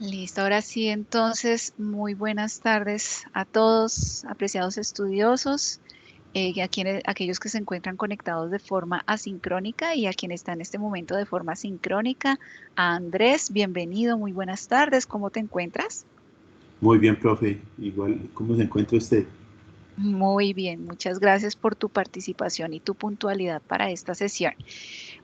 Listo, ahora sí, entonces, muy buenas tardes a todos, apreciados estudiosos, y a aquellos que se encuentran conectados de forma asincrónica y a quien está en este momento de forma sincrónica. A Andrés, bienvenido, muy buenas tardes, ¿cómo te encuentras? Muy bien, profe. Igual, ¿cómo se encuentra usted? Muy bien, muchas gracias por tu participación y tu puntualidad para esta sesión.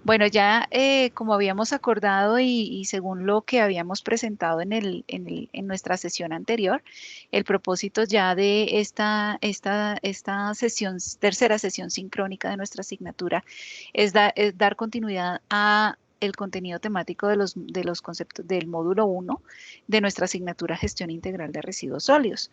Bueno, ya como habíamos acordado y según lo que habíamos presentado en nuestra sesión anterior, el propósito ya de esta sesión, tercera sesión sincrónica de nuestra asignatura es dar continuidad a el contenido temático de los conceptos del módulo uno de nuestra asignatura Gestión Integral de Residuos Sólidos.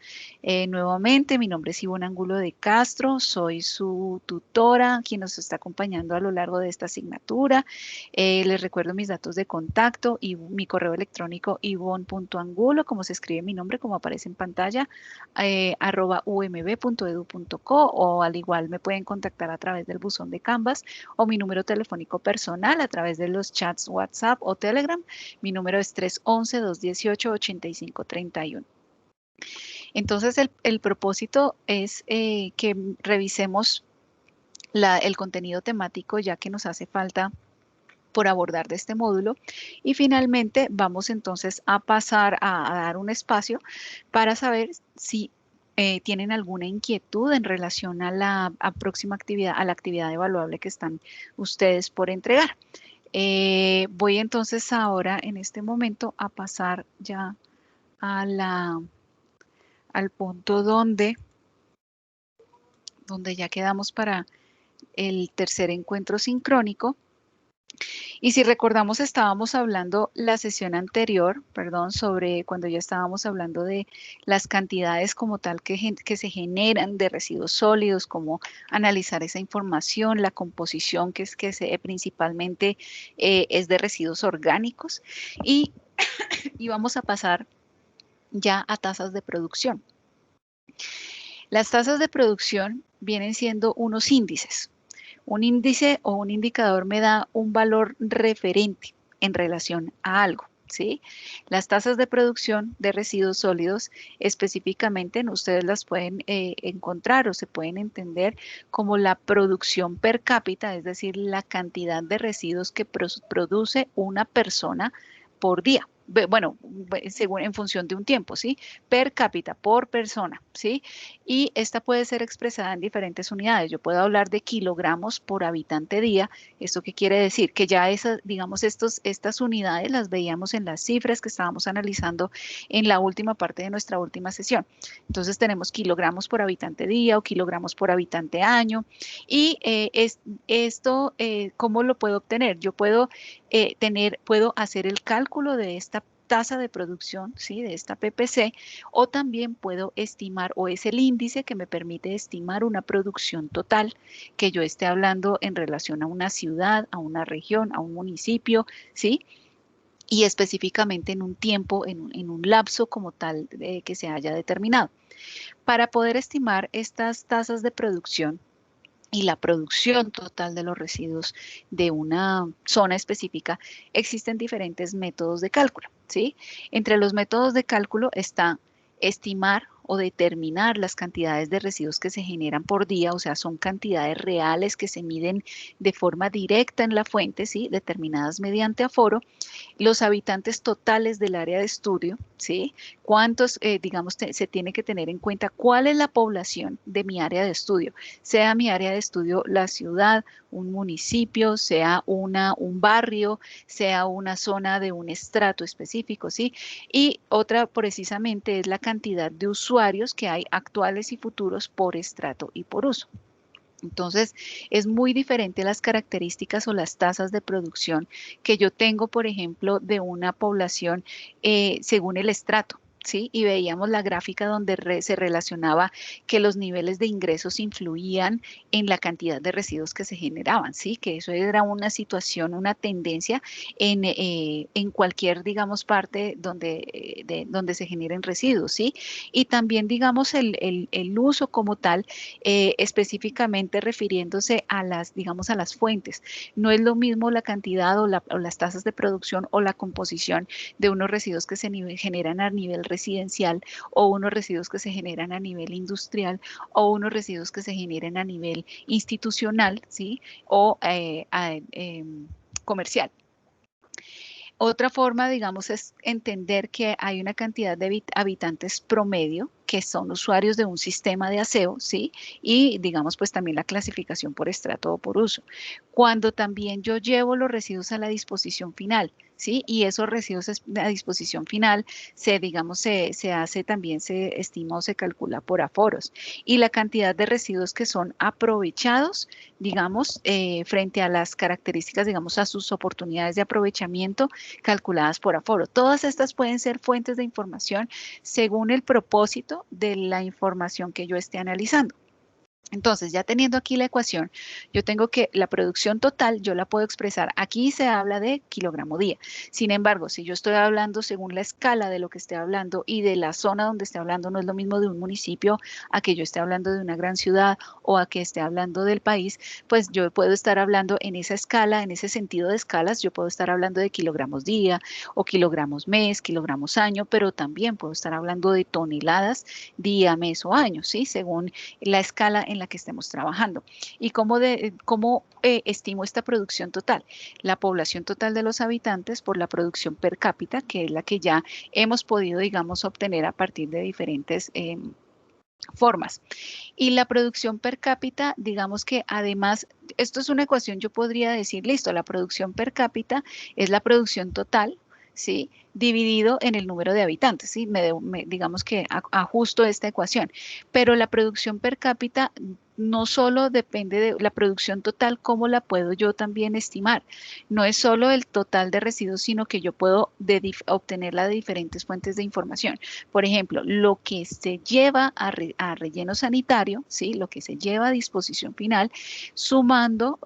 Nuevamente, mi nombre es Ivonne Angulo de Castro, soy su tutora, quien nos está acompañando a lo largo de esta asignatura. Les recuerdo mis datos de contacto y mi correo electrónico ivonne.angulo, como se escribe mi nombre, como aparece en pantalla, @umb.edu.co, o al igual me pueden contactar a través del buzón de Canvas o mi número telefónico personal a través de los chats WhatsApp o Telegram. Mi número es 311-218-8531. Entonces, el propósito es que revisemos el contenido temático, ya que nos hace falta por abordar de este módulo. Y finalmente vamos entonces a pasar a dar un espacio para saber si tienen alguna inquietud en relación a la próxima actividad, a la actividad evaluable que están ustedes por entregar. Voy entonces ahora en este momento a pasar ya a al punto donde ya quedamos para el tercer encuentro sincrónico. Y si recordamos, estábamos hablando la sesión anterior, perdón, sobre cuando ya estábamos hablando de las cantidades como tal que se generan de residuos sólidos, cómo analizar esa información, la composición que principalmente es de residuos orgánicos. Y, y vamos a pasar ya a tasas de producción. Las tasas de producción vienen siendo unos índices. Un índice o un indicador me da un valor referente en relación a algo, ¿sí? Las tasas de producción de residuos sólidos específicamente ustedes las pueden encontrar o se pueden entender como la producción per cápita, es decir, la cantidad de residuos que produce una persona por día. Bueno, según en función de un tiempo, ¿sí? Per cápita, por persona, ¿sí? Y esta puede ser expresada en diferentes unidades. Yo puedo hablar de kilogramos por habitante día. ¿Esto qué quiere decir? Que ya esas, digamos, estas unidades las veíamos en las cifras que estábamos analizando en la última parte de nuestra última sesión. Entonces tenemos kilogramos por habitante día o kilogramos por habitante año. Y esto, ¿cómo lo puedo obtener? Yo puedo hacer el cálculo de esta tasa de producción, ¿sí? De esta PPC, o también puedo estimar, o es el índice que me permite estimar una producción total que yo esté hablando en relación a una ciudad, a una región, a un municipio, ¿sí? Y específicamente en un tiempo, en un lapso como tal que se haya determinado. Para poder estimar estas tasas de producción, y la producción total de los residuos de una zona específica, existen diferentes métodos de cálculo, ¿sí? Entre los métodos de cálculo está estimar o determinar las cantidades de residuos que se generan por día, o sea, son cantidades reales que se miden de forma directa en la fuente, ¿sí? Determinadas mediante aforo, los habitantes totales del área de estudio, ¿sí? ¿Cuántos, digamos, se tiene que tener en cuenta cuál es la población de mi área de estudio? Sea mi área de estudio la ciudad, un municipio, sea un barrio, sea una zona de un estrato específico, ¿sí? Y otra precisamente es la cantidad de usuarios que hay actuales y futuros por estrato y por uso. Entonces, es muy diferente las características o las tasas de producción que yo tengo, por ejemplo, de una población según el estrato. ¿sí? Y veíamos la gráfica donde se relacionaba que los niveles de ingresos influían en la cantidad de residuos que se generaban, ¿sí? Que eso era una situación, una tendencia en cualquier, digamos, parte donde se generen residuos, ¿sí? Y también, digamos, el uso como tal, específicamente refiriéndose a las, digamos, a las fuentes. No es lo mismo la cantidad o las tasas de producción o la composición de unos residuos que se generan a nivel residencial o unos residuos que se generan a nivel industrial o unos residuos que se generen a nivel institucional, ¿sí? O comercial. Otra forma, digamos, es entender que hay una cantidad de habitantes promedio que son usuarios de un sistema de aseo, ¿sí? Y, digamos, pues también la clasificación por estrato o por uso. Cuando también yo llevo los residuos a la disposición final, ¿sí? Y esos residuos a disposición final digamos, se hace también, se estima o se calcula por aforos. Y la cantidad de residuos que son aprovechados, digamos, frente a las características, digamos, a sus oportunidades de aprovechamiento calculadas por aforo. Todas estas pueden ser fuentes de información según el propósito de la información que yo esté analizando. Entonces, ya teniendo aquí la ecuación, yo tengo que la producción total, yo la puedo expresar. Aquí se habla de kilogramo día. Sin embargo, si yo estoy hablando según la escala de lo que esté hablando y de la zona donde esté hablando, no es lo mismo de un municipio a que yo esté hablando de una gran ciudad o a que esté hablando del país, pues yo puedo estar hablando en esa escala, en ese sentido de escalas, yo puedo estar hablando de kilogramos día o kilogramos mes, kilogramos año, pero también puedo estar hablando de toneladas día, mes o año, ¿sí? Según la escala en la que estemos trabajando. ¿Y cómo estimo esta producción total? La población total de los habitantes por la producción per cápita, que es la que ya hemos podido, digamos, obtener a partir de diferentes formas. Y la producción per cápita, digamos que además, esto es una ecuación, yo podría decir, listo, la producción per cápita es la producción total, ¿sí? Dividido en el número de habitantes, ¿sí? Digamos que ajusto esta ecuación. Pero la producción per cápita no solo depende de la producción total, ¿cómo la puedo yo también estimar? No es solo el total de residuos, sino que yo puedo obtenerla de diferentes fuentes de información. Por ejemplo, lo que se lleva a relleno sanitario, ¿sí? Lo que se lleva a disposición final, sumando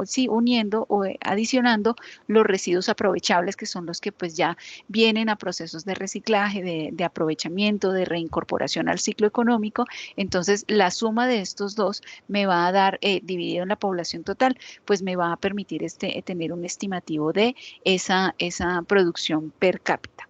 sí, uniendo o adicionando los residuos aprovechables, que son los que pues ya vienen a procesos de reciclaje, de aprovechamiento, de reincorporación al ciclo económico. Entonces, la suma de estos dos me va a dar, dividido en la población total, pues me va a permitir tener un estimativo de esa producción per cápita.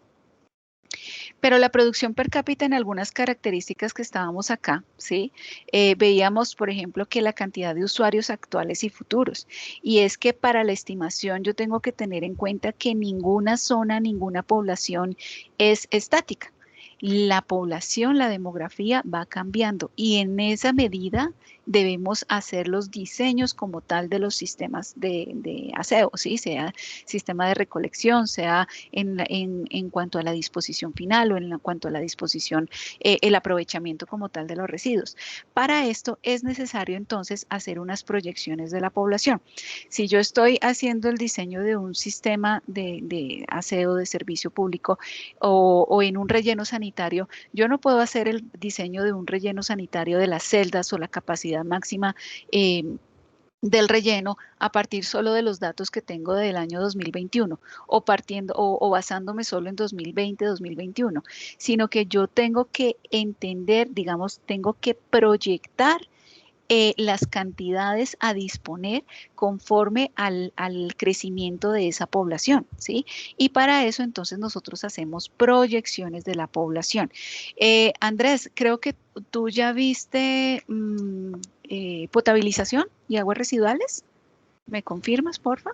Pero la producción per cápita en algunas características que estábamos acá, ¿sí? Veíamos, por ejemplo, que la cantidad de usuarios actuales y futuros. Y es que para la estimación yo tengo que tener en cuenta que ninguna zona, ninguna población es estática. La población, la demografía va cambiando y en esa medida debemos hacer los diseños como tal de los sistemas de aseo, ¿sí? Sea sistema de recolección, sea en cuanto a la disposición final o cuanto a la disposición, el aprovechamiento como tal de los residuos. Para esto es necesario entonces hacer unas proyecciones de la población. Si yo estoy haciendo el diseño de un sistema de aseo de servicio público o en un relleno sanitario, yo no puedo hacer el diseño de un relleno sanitario de las celdas o la capacidad máxima del relleno a partir solo de los datos que tengo del año 2021 o partiendo o basándome solo en 2020, 2021, sino que yo tengo que entender, digamos, tengo que proyectar las cantidades a disponer conforme al crecimiento de esa población, ¿sí? Y para eso entonces nosotros hacemos proyecciones de la población. Andrés, creo que tú ya viste potabilización y aguas residuales. ¿Me confirmas, porfa?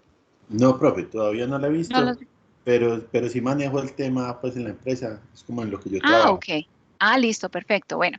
No, profe, todavía no la he No visto, los vi. pero sí manejo el tema pues en la empresa, es como en lo que yo Ah, trabajo. ok. Ah, listo, perfecto. Bueno,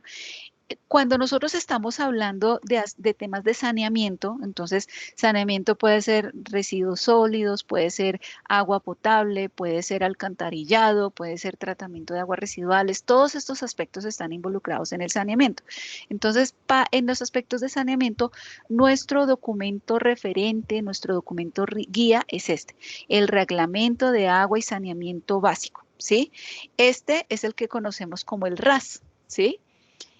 cuando nosotros estamos hablando de temas de saneamiento, entonces saneamiento puede ser residuos sólidos, puede ser agua potable, puede ser alcantarillado, puede ser tratamiento de aguas residuales, todos estos aspectos están involucrados en el saneamiento. Entonces, en los aspectos de saneamiento, nuestro documento referente, nuestro documento guía es este, el Reglamento de Agua y Saneamiento Básico. ¿sí? Este es el que conocemos como el RAS, ¿sí?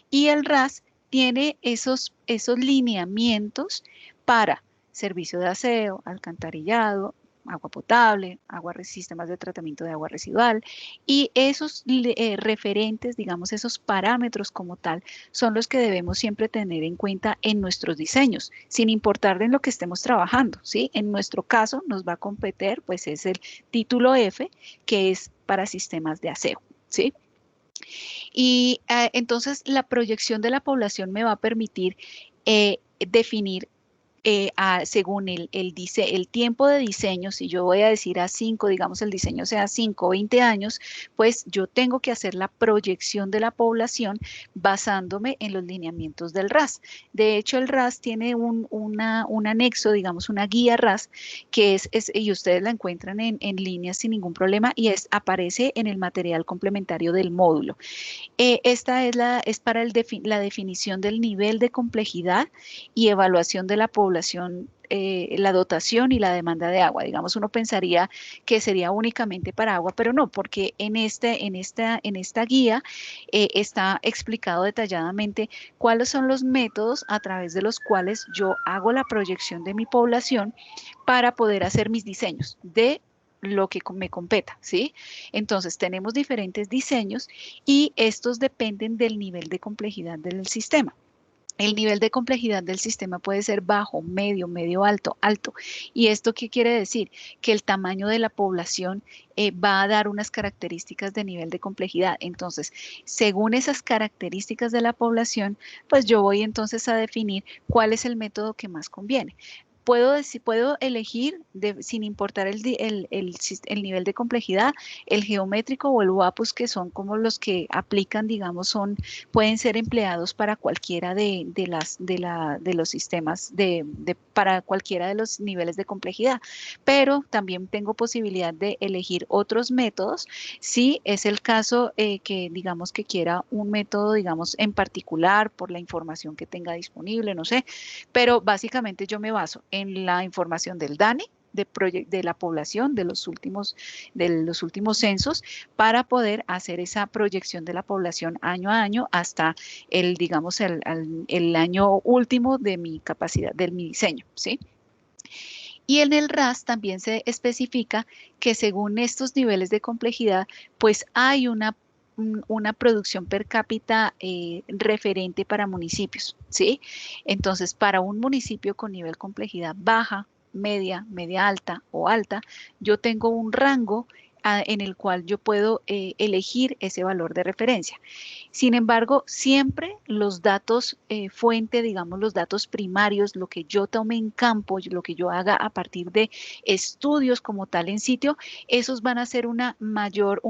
Y el RAS tiene esos lineamientos para servicio de aseo, alcantarillado, agua potable, sistemas de tratamiento de agua residual, y esos referentes, digamos, esos parámetros como tal, son los que debemos siempre tener en cuenta en nuestros diseños, sin importar en lo que estemos trabajando, ¿sí? En nuestro caso nos va a competir, pues es el título F, que es para sistemas de aseo, ¿sí? Y entonces la proyección de la población me va a permitir definir según el tiempo de diseño, si yo voy a decir a 5, digamos el diseño sea 5 o 20 años, pues yo tengo que hacer la proyección de la población basándome en los lineamientos del RAS. De hecho, el RAS tiene un anexo, digamos una guía RAS, que y ustedes la encuentran en línea sin ningún problema y aparece en el material complementario del módulo. Esta es para la definición del nivel de complejidad y evaluación de la población, la dotación y la demanda de agua. Digamos, uno pensaría que sería únicamente para agua, pero no, porque en esta guía está explicado detalladamente cuáles son los métodos a través de los cuales yo hago la proyección de mi población para poder hacer mis diseños de lo que me competa, ¿sí? Entonces, tenemos diferentes diseños y estos dependen del nivel de complejidad del sistema. El nivel de complejidad del sistema puede ser bajo, medio, medio alto, alto. ¿Y esto qué quiere decir? Que el tamaño de la población va a dar unas características de nivel de complejidad. Entonces, según esas características de la población, pues yo voy entonces a definir cuál es el método que más conviene. Puedo elegir, sin importar el nivel de complejidad, el geométrico o el WAPUS, que son como los que aplican, digamos, pueden ser empleados para cualquiera de los sistemas, para cualquiera de los niveles de complejidad. Pero también tengo posibilidad de elegir otros métodos, si es el caso que, digamos, que quiera un método, digamos, en particular por la información que tenga disponible, no sé, pero básicamente yo me baso en la información del DANE, de la población de los últimos censos para poder hacer esa proyección de la población año a año hasta digamos, el año último de mi capacidad, de mi diseño, ¿sí? Y en el RAS también se especifica que según estos niveles de complejidad, pues hay una producción per cápita referente para municipios, ¿sí? Entonces, para un municipio con nivel complejidad baja, media, media alta o alta, yo tengo un rango en el cual yo puedo elegir ese valor de referencia. Sin embargo, siempre los datos fuente, digamos los datos primarios, lo que yo tome en campo, lo que yo haga a partir de estudios como tal en sitio, esos van a ser un mayor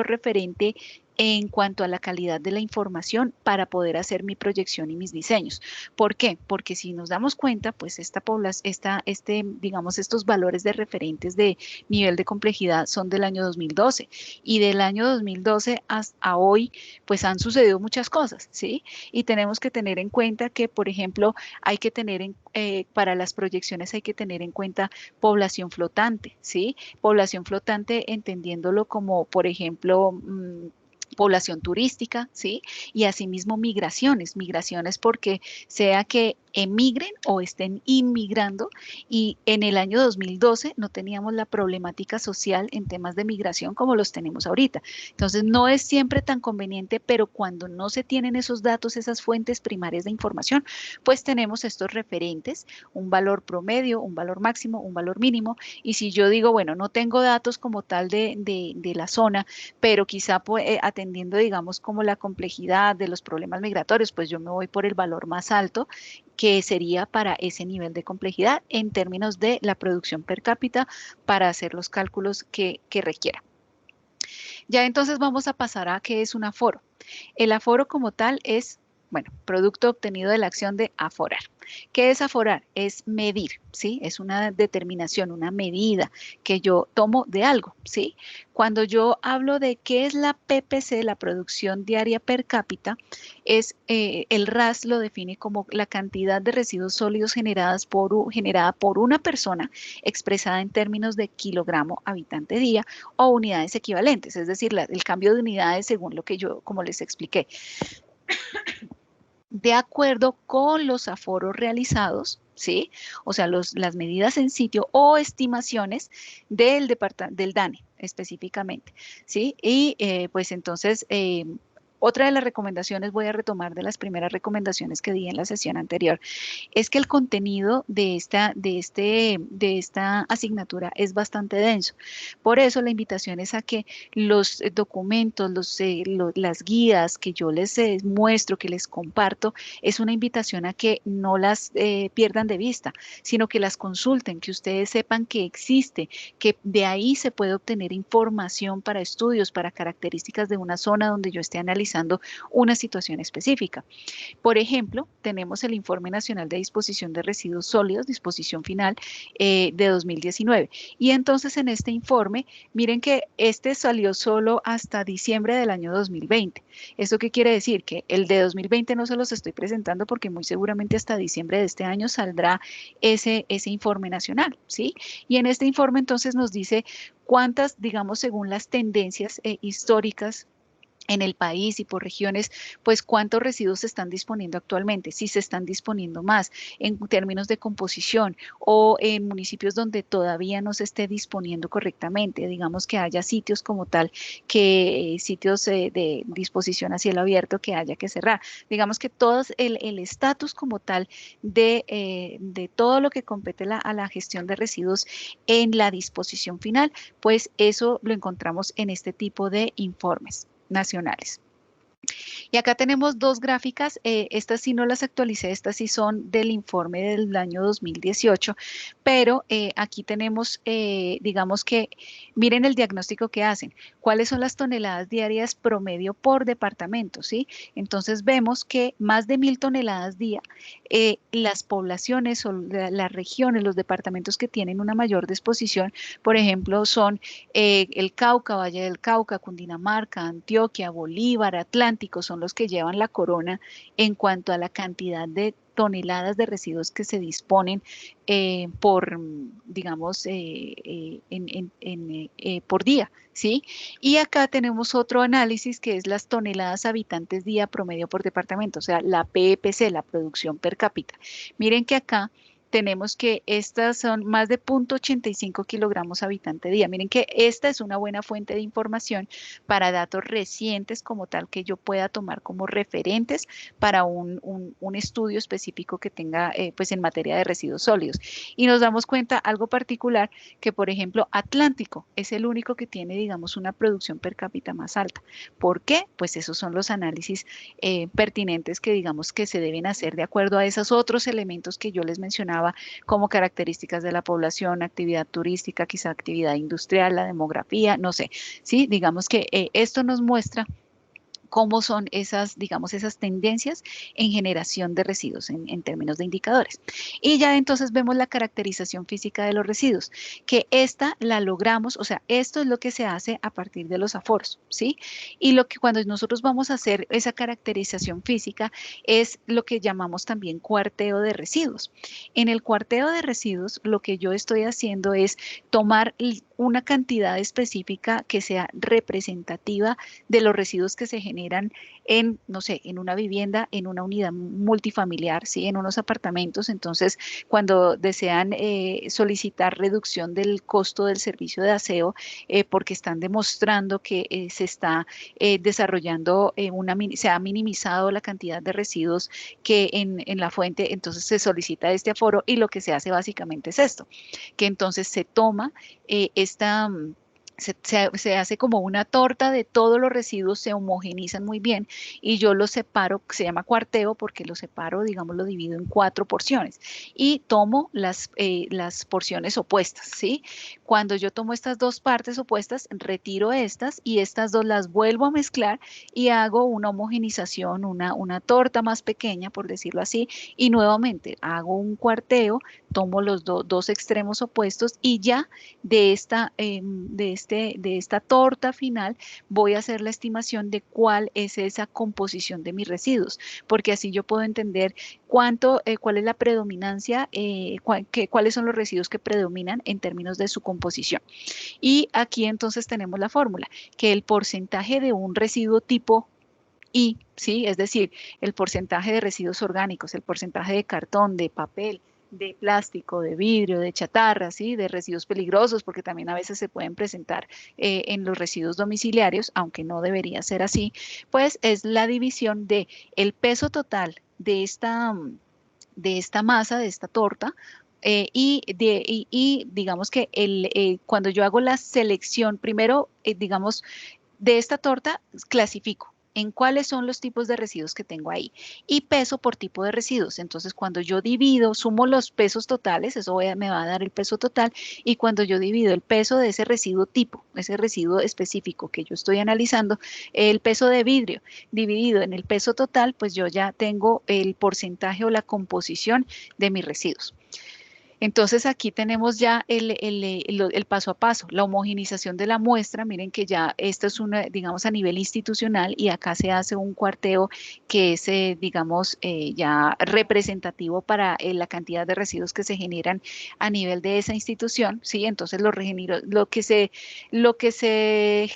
referente en cuanto a la calidad de la información para poder hacer mi proyección y mis diseños. ¿Por qué? Porque si nos damos cuenta, pues digamos, estos valores de referentes de nivel de complejidad son del año 2012 y del año 2012 hasta hoy pues han sucedido muchas cosas, ¿sí? Y tenemos que tener en cuenta que, por ejemplo, para las proyecciones hay que tener en cuenta población flotante, ¿sí? Población flotante entendiéndolo como, por ejemplo, población turística, ¿sí? Y asimismo migraciones porque sea que emigren o estén inmigrando y en el año 2012 no teníamos la problemática social en temas de migración como los tenemos ahorita. Entonces no es siempre tan conveniente, pero cuando no se tienen esos datos, esas fuentes primarias de información, pues tenemos estos referentes, un valor promedio, un valor máximo, un valor mínimo. Y si yo digo, bueno, no tengo datos como tal de la zona, pero quizá atendiendo, digamos, como la complejidad de los problemas migratorios, pues yo me voy por el valor más alto que sería para ese nivel de complejidad en términos de la producción per cápita para hacer los cálculos que requiera. Ya entonces vamos a pasar a qué es un aforo. El aforo como tal es Bueno, producto obtenido de la acción de aforar. ¿Qué es aforar? Es medir, ¿sí? Es una determinación, una medida que yo tomo de algo, ¿sí? Cuando yo hablo de qué es la PPC, la producción diaria per cápita, es el RAS lo define como la cantidad de residuos sólidos generada por una persona expresada en términos de kilogramo habitante día o unidades equivalentes, es decir, el cambio de unidades según lo que yo, como les expliqué, de acuerdo con los aforos realizados, ¿sí? O sea, las medidas en sitio o estimaciones del DANE específicamente, ¿sí? Y pues entonces, otra de las recomendaciones, voy a retomar de las primeras recomendaciones que di en la sesión anterior, es que el contenido de esta asignatura es bastante denso. Por eso la invitación es a que los documentos, las guías que yo les muestro, que les comparto, es una invitación a que no las pierdan de vista, sino que las consulten, que ustedes sepan que existe, que de ahí se puede obtener información para estudios, para características de una zona donde yo esté analizando una situación específica. Por ejemplo, tenemos el Informe Nacional de Disposición de Residuos Sólidos, disposición final de 2019. Y entonces en este informe, miren que este salió solo hasta diciembre del año 2020. ¿Esto qué quiere decir? Que el de 2020 no se los estoy presentando porque muy seguramente hasta diciembre de este año saldrá ese informe nacional, ¿sí? Y en este informe entonces nos dice cuántas, digamos, según las tendencias históricas en el país y por regiones, pues cuántos residuos se están disponiendo actualmente, si se están disponiendo más en términos de composición o en municipios donde todavía no se esté disponiendo correctamente, digamos que haya sitios como tal, que sitios de disposición a cielo abierto que haya que cerrar. Digamos que todo el estatus como tal de todo lo que compete a la gestión de residuos en la disposición final, pues eso lo encontramos en este tipo de informes nacionales. Y acá tenemos dos gráficas, estas sí no las actualicé, estas sí son del informe del año 2018, pero aquí tenemos, digamos que, miren el diagnóstico que hacen, cuáles son las toneladas diarias promedio por departamento, ¿sí? Entonces vemos que más de 1000 toneladas día, las poblaciones o las regiones, los departamentos que tienen una mayor disposición, por ejemplo, son el Cauca, Valle del Cauca, Cundinamarca, Antioquia, Bolívar, Atlántico, son los que llevan la corona en cuanto a la cantidad de toneladas de residuos que se disponen por, digamos, por día, ¿sí? Y acá tenemos otro análisis que es las toneladas habitantes día promedio por departamento, o sea, la PPC, la producción per cápita. Miren que acá tenemos que estas son más de 0,85 kilogramos habitante día. Miren que esta es una buena fuente de información para datos recientes como tal que yo pueda tomar como referentes para un estudio específico que tenga pues en materia de residuos sólidos. Y nos damos cuenta algo particular que, por ejemplo, Atlántico es el único que tiene, digamos, una producción per cápita más alta. ¿Por qué? Pues esos son los análisis pertinentes que digamos que se deben hacer de acuerdo a esos otros elementos que yo les mencionaba como características de la población, actividad turística, quizá actividad industrial, la demografía, no sé, ¿sí? Digamos que esto nos muestra cómo son esas, digamos, esas tendencias en generación de residuos en términos de indicadores. Y ya entonces vemos la caracterización física de los residuos, que esta la logramos, o sea, esto es lo que se hace a partir de los aforos, ¿sí? Y lo que cuando nosotros vamos a hacer esa caracterización física es lo que llamamos también cuarteo de residuos. En el cuarteo de residuos, lo que yo estoy haciendo es tomar una cantidad específica que sea representativa de los residuos que se generan en, no sé, en una vivienda, en una unidad multifamiliar, ¿sí? En unos apartamentos. Entonces, cuando desean solicitar reducción del costo del servicio de aseo, porque están demostrando que se está desarrollando, se ha minimizado la cantidad de residuos que en la fuente, entonces se solicita este aforo y lo que se hace básicamente es esto, que entonces se toma esta se hace como una torta de todos los residuos, se homogenizan muy bien y yo los separo, se llama cuarteo porque lo separo, digamos, lo divido en 4 porciones y tomo las porciones opuestas, ¿sí? Cuando yo tomo estas dos partes opuestas, retiro estas y estas dos las vuelvo a mezclar y hago una homogenización, una torta más pequeña, por decirlo así, y nuevamente hago un cuarteo, tomo los dos extremos opuestos y ya de esta torta final voy a hacer la estimación de cuál es esa composición de mis residuos, porque así yo puedo entender cuál es la predominancia, cuáles son los residuos que predominan en términos de su composición. Y aquí entonces tenemos la fórmula, que el porcentaje de un residuo tipo I, ¿sí? Es decir, el porcentaje de residuos orgánicos, el porcentaje de cartón, de papel, de plástico, de vidrio, de chatarra, ¿sí? De residuos peligrosos, porque también a veces se pueden presentar en los residuos domiciliarios, aunque no debería ser así, pues es la división de el peso total de esta masa, de esta torta, y digamos que cuando yo hago la selección, primero, digamos, de esta torta clasifico en cuáles son los tipos de residuos que tengo ahí y peso por tipo de residuos. Entonces, cuando yo divido, sumo los pesos totales, eso me va a dar el peso total, y cuando yo divido el peso de ese residuo tipo, ese residuo específico que yo estoy analizando, el peso de vidrio dividido en el peso total, pues yo ya tengo el porcentaje o la composición de mis residuos. Entonces aquí tenemos ya el paso a paso, la homogenización de la muestra. Miren que ya esto es una, digamos, a nivel institucional y acá se hace un cuarteo que es, digamos, ya representativo para la cantidad de residuos que se generan a nivel de esa institución, ¿sí? Entonces lo que se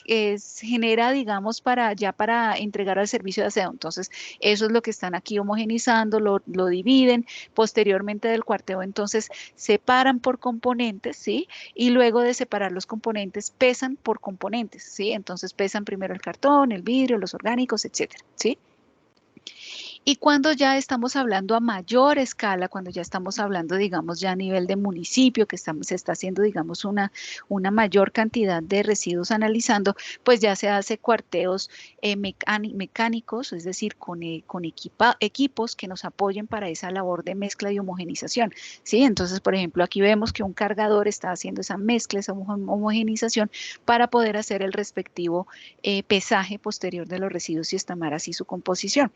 genera, digamos, para entregar al servicio de aseo. Entonces, eso es lo que están aquí homogenizando, lo dividen. Posteriormente del cuarteo, entonces, separan por componentes, ¿sí? Y luego de separar los componentes, pesan por componentes, ¿sí? Entonces pesan primero el cartón, el vidrio, los orgánicos, etcétera, ¿sí? Y cuando ya estamos hablando a mayor escala, cuando ya estamos hablando, digamos, ya a nivel de municipio, que se está haciendo, digamos, una mayor cantidad de residuos analizando, pues ya se hace cuarteos mecánicos, es decir, con equipos que nos apoyen para esa labor de mezcla y homogenización, ¿sí? Entonces, por ejemplo, aquí vemos que un cargador está haciendo esa mezcla, esa homogenización para poder hacer el respectivo pesaje posterior de los residuos y estimar así su composición.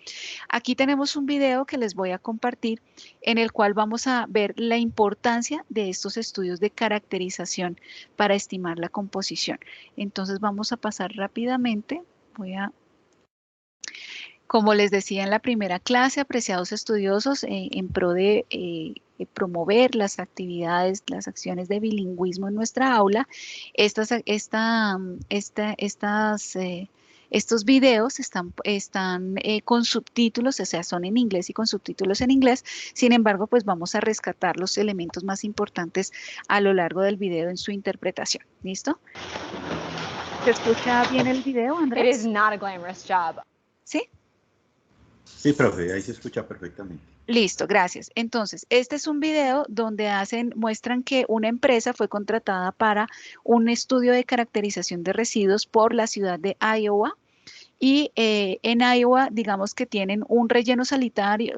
Aquí tenemos un video que les voy a compartir en el cual vamos a ver la importancia de estos estudios de caracterización para estimar la composición. Entonces vamos a pasar rápidamente. Como les decía en la primera clase, apreciados estudiosos, en pro de promover las actividades, las acciones de bilingüismo en nuestra aula, estos videos están con subtítulos, o sea, son en inglés y con subtítulos en inglés. Sin embargo, pues vamos a rescatar los elementos más importantes a lo largo del video en su interpretación. ¿Listo? ¿Se escucha bien el video, Andrés? It is not a glamorous job. ¿Sí? Sí, profe, ahí se escucha perfectamente. Listo, gracias. Entonces, este es un video donde muestran que una empresa fue contratada para un estudio de caracterización de residuos por la ciudad de Iowa. Y en Iowa, digamos que tienen un relleno sanitario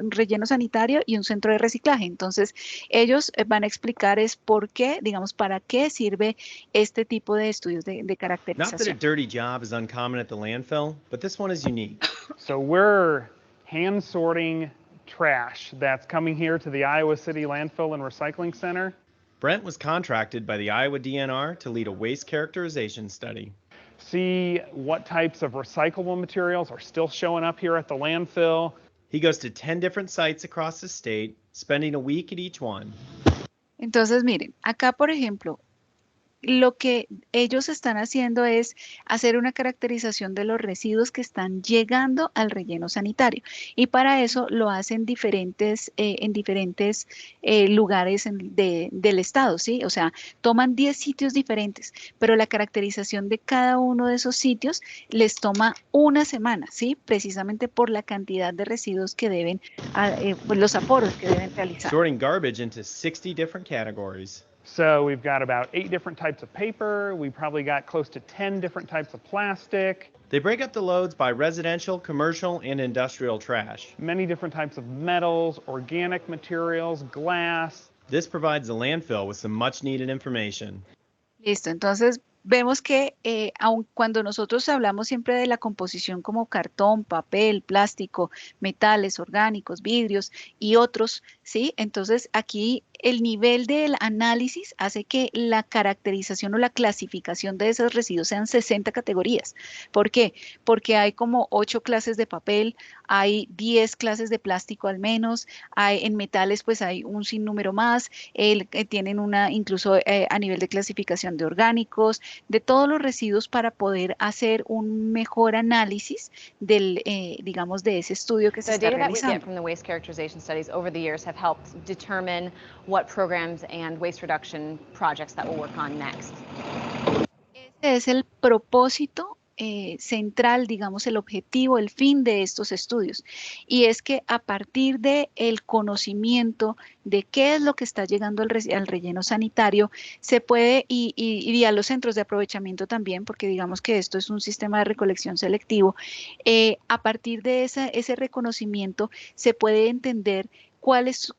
y un centro de reciclaje. Entonces, ellos van a explicar es por qué, digamos, para qué sirve este tipo de estudios de Not that a caracterización. dirty job is uncommon at the landfill, but this one is unique. So we're hand sorting trash that's coming here to the Iowa City Landfill and Recycling Center. Brent was contracted by the Iowa DNR to lead a waste characterization study. See what types of recyclable materials are still showing up here at the landfill. He goes to 10 different sites across the state, spending a week at each one. Entonces, miren, acá, por ejemplo, lo que ellos están haciendo es hacer una caracterización de los residuos que están llegando al relleno sanitario y para eso lo hacen en diferentes lugares del estado, ¿sí? O sea, toman 10 sitios diferentes, pero la caracterización de cada uno de esos sitios les toma una semana, ¿sí? Precisamente por la cantidad de residuos que deben, los aforos que deben realizar. Sorting garbage into 60 different categories. So we've got about 8 different types of paper. We probably got close to 10 different types of plastic. They break up the loads by residential, commercial, and industrial trash. Many different types of metals, organic materials, glass. This provides the landfill with some much needed information. Listo, entonces vemos que aun cuando nosotros hablamos siempre de la composición como cartón, papel, plástico, metales orgánicos, vidrios y otros, ¿sí? Entonces aquí el nivel del análisis hace que la caracterización o la clasificación de esos residuos sean 60 categorías. ¿Por qué? Porque hay como 8 clases de papel, hay 10 clases de plástico al menos, en metales pues hay un sinnúmero más, tienen incluso a nivel de clasificación de orgánicos, de todos los residuos para poder hacer un mejor análisis digamos, de ese estudio que se está realizando. The data that we get from the waste characterization studies over the years have helped determine what programs and waste reduction projects that we'll work on next. Ese es el propósito central, digamos, el objetivo, el fin de estos estudios. Y es que a partir del conocimiento de qué es lo que está llegando al relleno sanitario, se puede, y a los centros de aprovechamiento también, porque digamos que esto es un sistema de recolección selectivo, a partir de ese reconocimiento se puede entender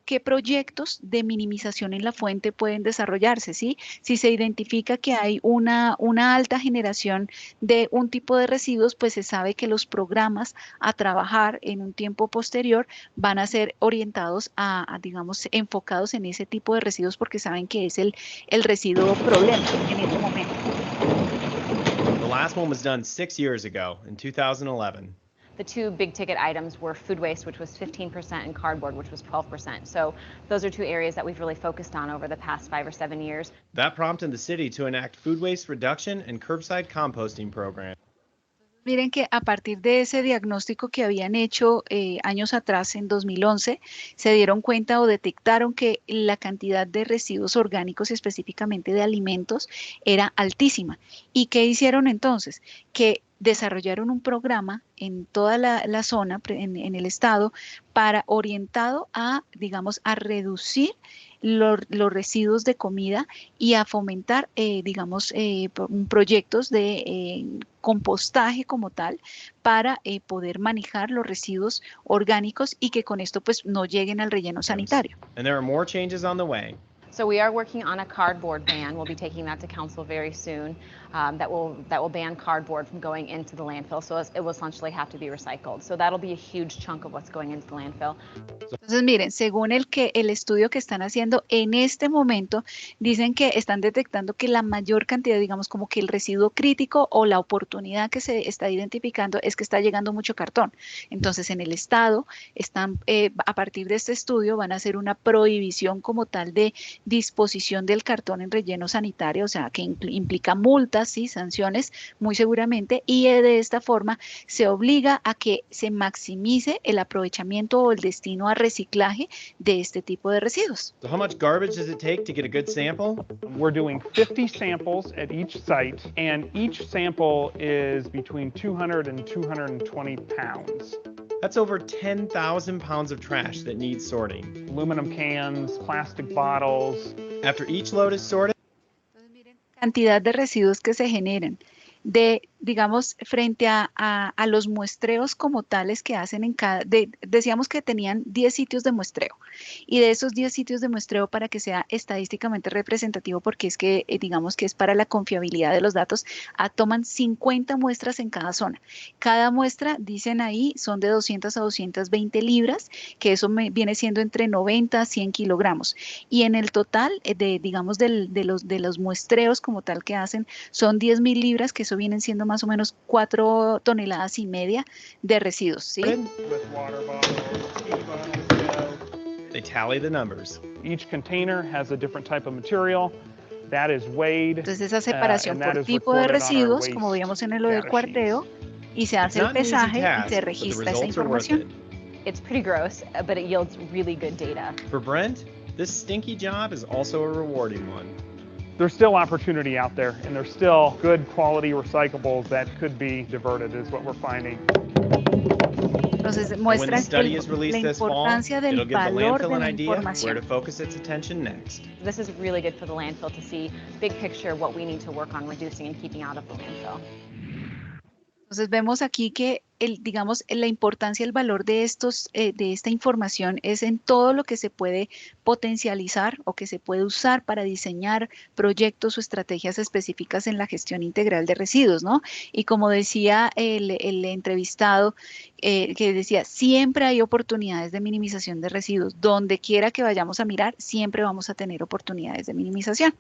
qué proyectos de minimización en la fuente pueden desarrollarse, ¿sí? Si se identifica que hay una alta generación de un tipo de residuos, pues se sabe que los programas a trabajar en un tiempo posterior van a ser orientados digamos, enfocados en ese tipo de residuos porque saben que es el residuo problema en este momento. The last one was done 6 years ago, in 2011. The 2 big ticket items were food waste, which was 15%, and cardboard, which was 12%. So those are 2 areas that we've really focused on over the past 5 or 7 years. That prompted the city to enact food waste reduction and curbside composting programs. Miren que a partir de ese diagnóstico que habían hecho años atrás, en 2011, se dieron cuenta o detectaron que la cantidad de residuos orgánicos, específicamente de alimentos, era altísima. ¿Y qué hicieron entonces? Que desarrollaron un programa en toda la zona, en el estado, orientado digamos, a reducir los residuos de comida y a fomentar, digamos, proyectos de compostaje como tal para poder manejar los residuos orgánicos y que con esto pues no lleguen al relleno sanitario. And there are more changes on the way. So we are working on a cardboard ban. We'll be taking that to council very soon. That will ban cardboard from going into the landfill. So it will essentially have to be recycled. So that'll be a huge chunk of what's going into the landfill. Entonces, miren, según el estudio que están haciendo en este momento, dicen que están detectando que la mayor cantidad, digamos, como que el residuo crítico o la oportunidad que se está identificando es que está llegando mucho cartón. Entonces, en el estado, a partir de este estudio, van a hacer una prohibición como tal de disposición del cartón en relleno sanitario, o sea, que implica multas y sanciones, muy seguramente, y de esta forma se obliga a que se maximice el aprovechamiento o el destino a reciclaje de este tipo de residuos. So how much garbage does it take to get a good sample? We're doing 50 samples at each site, and each sample is between 200 and 220 pounds. That's over 10,000 pounds of trash that needs sorting. Aluminum cans, plastic bottles. After each load is sorted, Cantidad de residuos que se generan digamos, frente a los muestreos como tales que hacen decíamos que tenían 10 sitios de muestreo, y de esos 10 sitios de muestreo, para que sea estadísticamente representativo, porque es que digamos que es para la confiabilidad de los datos, toman 50 muestras en cada zona. Cada muestra, dicen ahí, son de 200 a 220 libras, que eso viene siendo entre 90 a 100 kilogramos. Y en el total, digamos, de los muestreos como tal que hacen, son 10.000 libras, que eso vienen siendo más o menos 4,5 toneladas de residuos, ¿sí? they tally the numbers. Each container has a different type of material that is weighed. Entonces esa separación por tipo de residuos, como veíamos en lo del cuarteo, y se hace el pesaje y se registra esa información. It's pretty gross, but it yields really good data. For Brent, this stinky job is also a rewarding one. There's still opportunity out there, and there's still good quality recyclables that could be diverted, is what we're finding. Entonces And when the muestran study is released la this fall, importancia del it'll give the valor landfill de an la idea where información. to focus its attention next. This is really good for the landfill to see big picture what we need to work on reducing and keeping out of the landfill. Entonces vemos aquí que digamos, la importancia, el valor de esta información es en todo lo que se puede potencializar o que se puede usar para diseñar proyectos o estrategias específicas en la gestión integral de residuos, ¿no? Y como decía el entrevistado, que decía, siempre hay oportunidades de minimización de residuos. Donde quiera que vayamos a mirar, siempre vamos a tener oportunidades de minimización.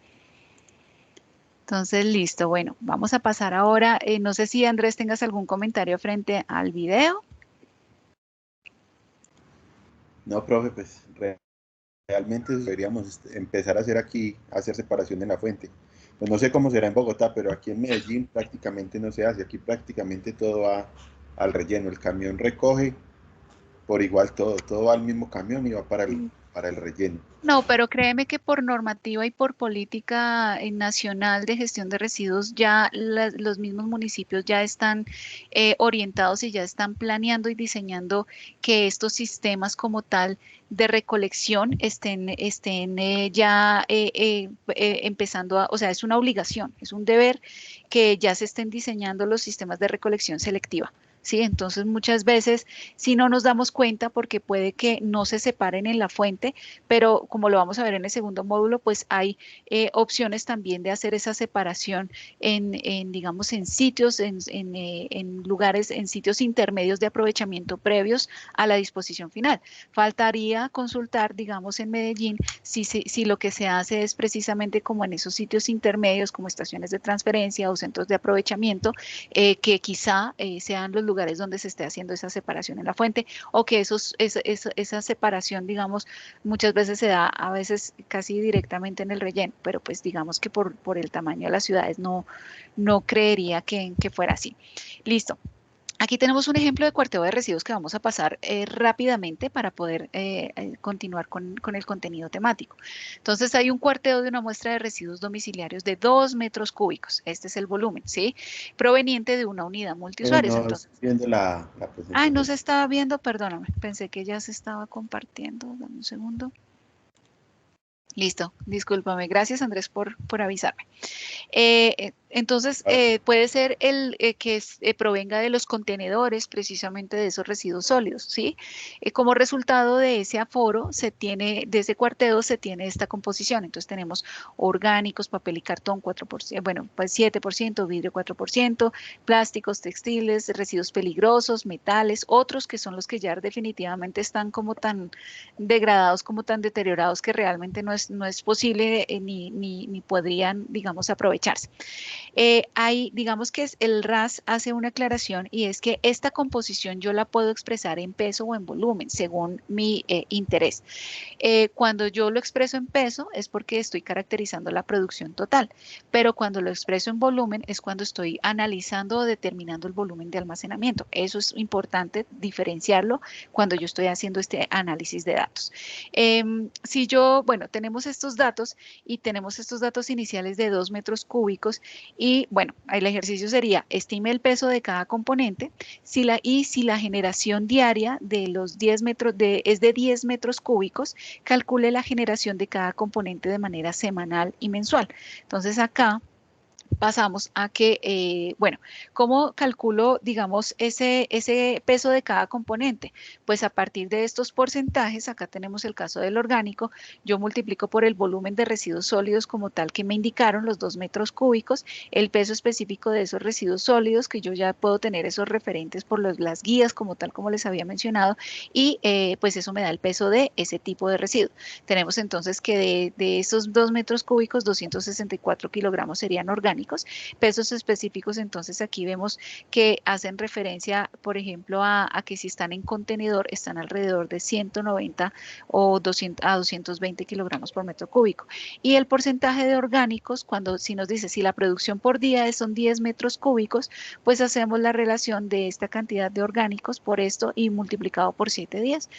Entonces, listo. Bueno, vamos a pasar ahora. No sé si, Andrés, tengas algún comentario frente al video. No, profe, pues realmente deberíamos empezar a hacer aquí, hacer separación en la fuente. Pues no sé cómo será en Bogotá, pero aquí en Medellín prácticamente no se hace. Aquí prácticamente todo va al relleno. El camión recoge por igual todo va al mismo camión y va para el relleno. No, pero créeme que por normativa y por política nacional de gestión de residuos, ya los mismos municipios ya están orientados y ya están planeando y diseñando que estos sistemas como tal de recolección estén ya empezando o sea, es una obligación, es un deber que ya se estén diseñando los sistemas de recolección selectiva. ¿Sí? Entonces muchas veces si no nos damos cuenta porque puede que no se separen en la fuente, pero como lo vamos a ver en el segundo módulo, pues hay opciones también de hacer esa separación digamos, en sitios, en lugares, en sitios intermedios de aprovechamiento previos a la disposición final. Faltaría consultar, digamos, en Medellín, si lo que se hace es precisamente como en esos sitios intermedios, como estaciones de transferencia o centros de aprovechamiento, que quizá sean los lugares donde se esté haciendo esa separación en la fuente, o que esa separación, digamos, muchas veces se da a veces casi directamente en el relleno, pero pues digamos que por el tamaño de las ciudades no creería que fuera así. Listo. Aquí tenemos un ejemplo de cuarteo de residuos que vamos a pasar rápidamente para poder continuar con el contenido temático. Entonces hay un cuarteo de una muestra de residuos domiciliarios de 2 metros cúbicos. Este es el volumen, ¿sí? Proveniente de una unidad multiusuarios. No, Entonces, viendo la presentación. ay, no se estaba viendo, perdóname. Pensé que ya se estaba compartiendo. Dame un segundo. Listo, discúlpame. Gracias, Andrés, por avisarme. Entonces, puede ser que provenga de los contenedores, precisamente de esos residuos sólidos, ¿sí? Como resultado de ese aforo, de ese cuarteo se tiene esta composición. Entonces, tenemos orgánicos, papel y cartón 4%, bueno, pues 7%, vidrio 4%, plásticos, textiles, residuos peligrosos, metales, otros que son los que ya definitivamente están como tan degradados, como tan deteriorados que realmente no es posible ni podrían, digamos, aprovecharse. Digamos que el RAS hace una aclaración y es que esta composición yo la puedo expresar en peso o en volumen según mi interés. Cuando yo lo expreso en peso es porque estoy caracterizando la producción total, pero cuando lo expreso en volumen es cuando estoy analizando o determinando el volumen de almacenamiento. Eso es importante diferenciarlo cuando yo estoy haciendo este análisis de datos. Bueno, tenemos estos datos y tenemos estos datos iniciales de 2 metros cúbicos y bueno, el ejercicio sería, estime el peso de cada componente si la generación diaria de los 10 metros es de 10 metros cúbicos, calcule la generación de cada componente de manera semanal y mensual. Entonces acá pasamos a que, bueno, ¿cómo calculo, digamos, ese peso de cada componente? Pues a partir de estos porcentajes, acá tenemos el caso del orgánico, yo multiplico por el volumen de residuos sólidos como tal que me indicaron, los 2 metros cúbicos, el peso específico de esos residuos sólidos, que yo ya puedo tener esos referentes por las guías como tal, como les había mencionado, y pues eso me da el peso de ese tipo de residuo. Tenemos entonces que de esos 2 metros cúbicos, 264 kilogramos serían orgánicos. Pesos específicos, entonces aquí vemos que hacen referencia, por ejemplo, a que si están en contenedor, están alrededor de 190 o 200 a 220 kilogramos por metro cúbico. Y el porcentaje de orgánicos, si nos dice si la producción por día son 10 metros cúbicos, pues hacemos la relación de esta cantidad de orgánicos por esto y multiplicado por 7 días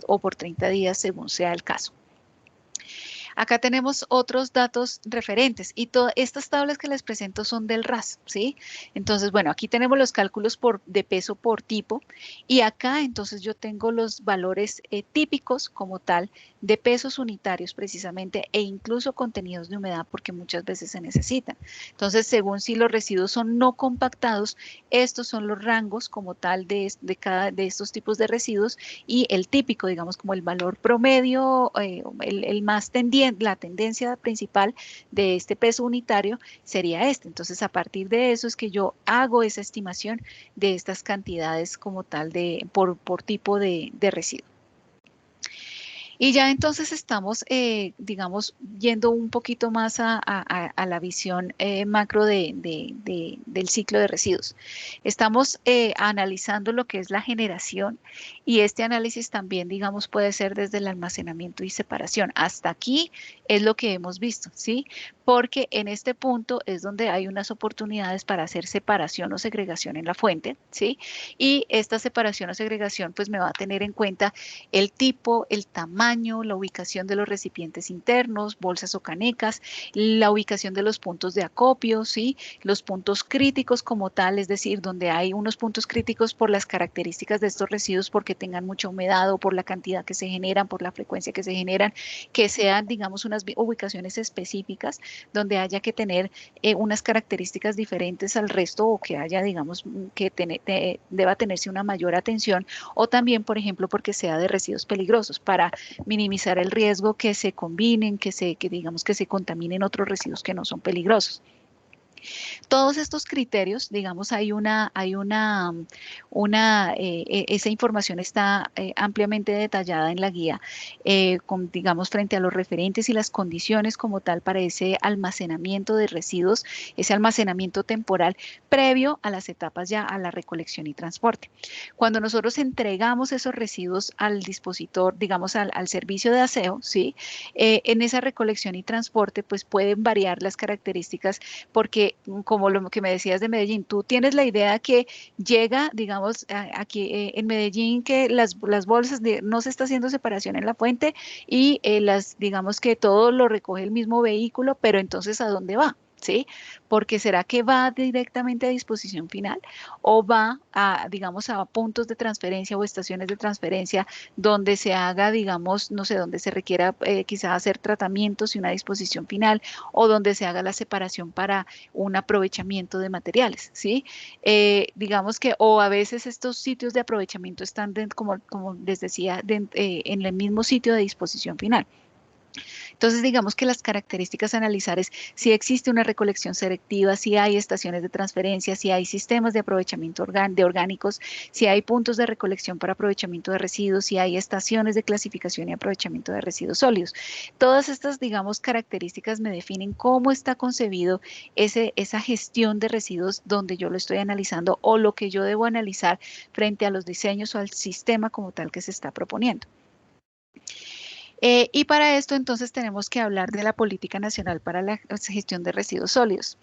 o por 30 días según sea el caso. Acá tenemos otros datos referentes y todas estas tablas que les presento son del RAS, ¿sí? Entonces, bueno, aquí tenemos los cálculos de peso por tipo y acá entonces yo tengo los valores típicos como tal de pesos unitarios precisamente e incluso contenidos de humedad porque muchas veces se necesitan. Entonces, según si los residuos son no compactados, estos son los rangos como tal de cada de estos tipos de residuos y el típico, digamos, como el valor promedio, el más tendiente, la tendencia principal de este peso unitario sería este. Entonces, a partir de eso es que yo hago esa estimación de estas cantidades como tal por tipo de residuo. Y ya entonces estamos, digamos, yendo un poquito más a la visión macro del ciclo de residuos. Estamos analizando lo que es la generación y este análisis también, digamos, puede ser desde el almacenamiento y separación. Hasta aquí es lo que hemos visto, ¿sí? Porque en este punto es donde hay unas oportunidades para hacer separación o segregación en la fuente, ¿sí? Y esta separación o segregación pues me va a tener en cuenta el tipo, el tamaño, la ubicación de los recipientes internos, bolsas o canecas, la ubicación de los puntos de acopio, ¿sí? Los puntos críticos como tal, es decir, donde hay unos puntos críticos por las características de estos residuos porque tengan mucha humedad o por la cantidad que se generan, por la frecuencia que se generan, que sean, digamos, unas ubicaciones específicas donde haya que tener unas características diferentes al resto o que haya, digamos, que deba tenerse una mayor atención o también, por ejemplo, porque sea de residuos peligrosos para minimizar el riesgo que se combinen, que digamos que se contaminen otros residuos que no son peligrosos. Todos estos criterios, digamos, esa información está ampliamente detallada en la guía, digamos, frente a los referentes y las condiciones como tal para ese almacenamiento de residuos, ese almacenamiento temporal previo a las etapas ya a la recolección y transporte. Cuando nosotros entregamos esos residuos al dispositor, digamos, al servicio de aseo, ¿sí? En esa recolección y transporte, pues pueden variar las características porque como lo que me decías de Medellín, tú tienes la idea que llega, digamos, aquí en Medellín que las bolsas no se está haciendo separación en la fuente y digamos que todo lo recoge el mismo vehículo, pero entonces ¿a dónde va? ¿Sí? Porque ¿será que va directamente a disposición final o va a, digamos, a puntos de transferencia o estaciones de transferencia donde se haga, digamos, no sé, donde se requiera quizás hacer tratamientos y una disposición final o donde se haga la separación para un aprovechamiento de materiales, ¿sí? Digamos que, o a veces estos sitios de aprovechamiento están, como les decía, en el mismo sitio de disposición final. Entonces, digamos que las características a analizar es si existe una recolección selectiva, si hay estaciones de transferencia, si hay sistemas de aprovechamiento de orgánicos, si hay puntos de recolección para aprovechamiento de residuos, si hay estaciones de clasificación y aprovechamiento de residuos sólidos. Todas estas, digamos, características me definen cómo está concebido esa gestión de residuos donde yo lo estoy analizando o lo que yo debo analizar frente a los diseños o al sistema como tal que se está proponiendo. Y para esto entonces tenemos que hablar de la Política Nacional para la Gestión de Residuos Sólidos.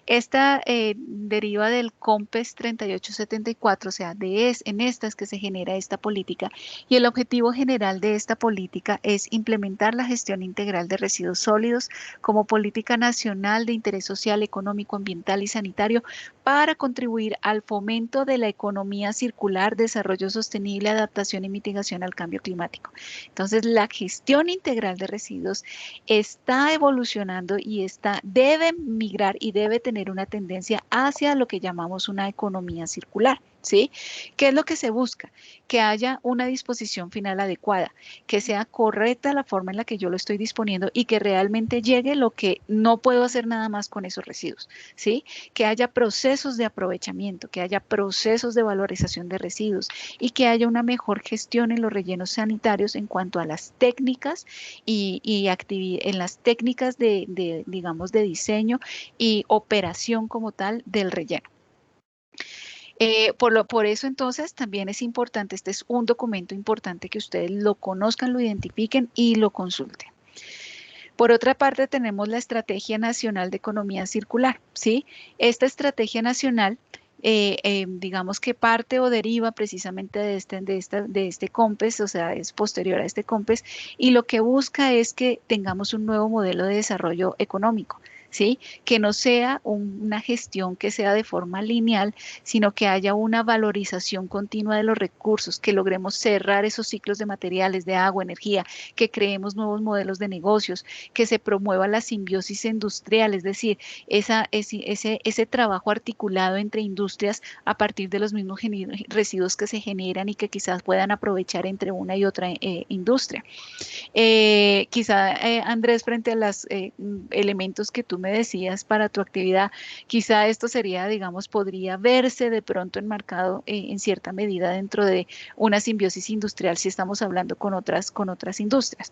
Esta deriva del COMPES 3874, o sea, en esta es que se genera esta política y el objetivo general de esta política es implementar la gestión integral de residuos sólidos como política nacional de interés social, económico, ambiental y sanitario para contribuir al fomento de la economía circular, desarrollo sostenible, adaptación y mitigación al cambio climático. Entonces, la gestión integral de residuos está evolucionando y debe migrar y debe tener una tendencia hacia lo que llamamos una economía circular. ¿Sí? ¿Qué es lo que se busca? Que haya una disposición final adecuada, que sea correcta la forma en la que yo lo estoy disponiendo y que realmente llegue lo que no puedo hacer nada más con esos residuos, ¿sí? Que haya procesos de aprovechamiento, que haya procesos de valorización de residuos y que haya una mejor gestión en los rellenos sanitarios en cuanto a las técnicas en las técnicas digamos, de diseño y operación como tal del relleno. Por eso entonces también es importante, este es un documento importante que ustedes lo conozcan, lo identifiquen y lo consulten. Por otra parte tenemos la Estrategia Nacional de Economía Circular, ¿sí? Esta estrategia nacional digamos que parte o deriva precisamente de este COMPES, o sea, es posterior a este COMPES, y lo que busca es que tengamos un nuevo modelo de desarrollo económico. ¿Sí? Que no sea una gestión que sea de forma lineal, sino que haya una valorización continua de los recursos, que logremos cerrar esos ciclos de materiales, de agua, energía, que creemos nuevos modelos de negocios, que se promueva la simbiosis industrial, es decir, ese trabajo articulado entre industrias a partir de los mismos residuos que se generan y que quizás puedan aprovechar entre una y otra industria. Quizá, Andrés, frente a los elementos que tú me decías para tu actividad, quizá esto sería, digamos, podría verse de pronto enmarcado en cierta medida dentro de una simbiosis industrial si estamos hablando con otras industrias.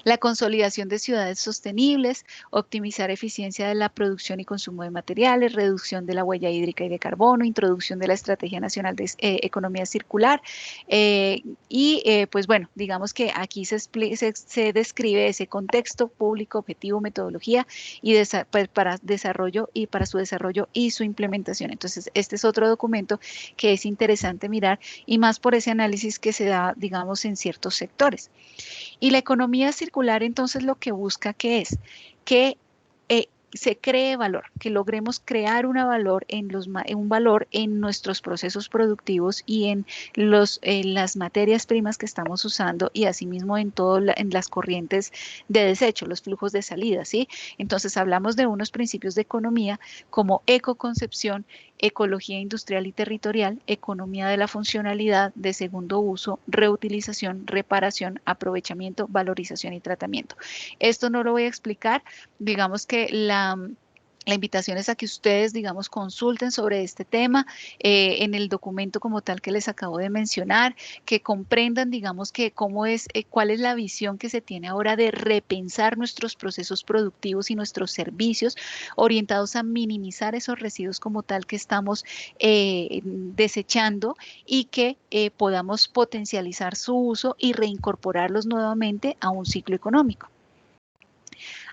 La consolidación de ciudades sostenibles, optimizar eficiencia de la producción y consumo de materiales, reducción de la huella hídrica y de carbono, introducción de la Estrategia Nacional de Economía Circular. Pues bueno, digamos que aquí se describe ese contexto público, objetivo, metodología y pues, para desarrollo y para su desarrollo y su implementación. Entonces, este es otro documento que es interesante mirar y más por ese análisis que se da, digamos, en ciertos sectores. Y la economía circular entonces lo que busca que es que se cree valor, que logremos crear un valor en nuestros procesos productivos y en las materias primas que estamos usando y asimismo en las corrientes de desecho, los flujos de salida, ¿sí? Entonces hablamos de unos principios de economía como ecoconcepción, ecología industrial y territorial, economía de la funcionalidad, de segundo uso, reutilización, reparación, aprovechamiento, valorización y tratamiento. Esto no lo voy a explicar, digamos que la invitación es a que ustedes, digamos, consulten sobre este tema en el documento como tal que les acabo de mencionar, que comprendan, digamos, que cuál es la visión que se tiene ahora de repensar nuestros procesos productivos y nuestros servicios orientados a minimizar esos residuos como tal que estamos desechando y que podamos potencializar su uso y reincorporarlos nuevamente a un ciclo económico.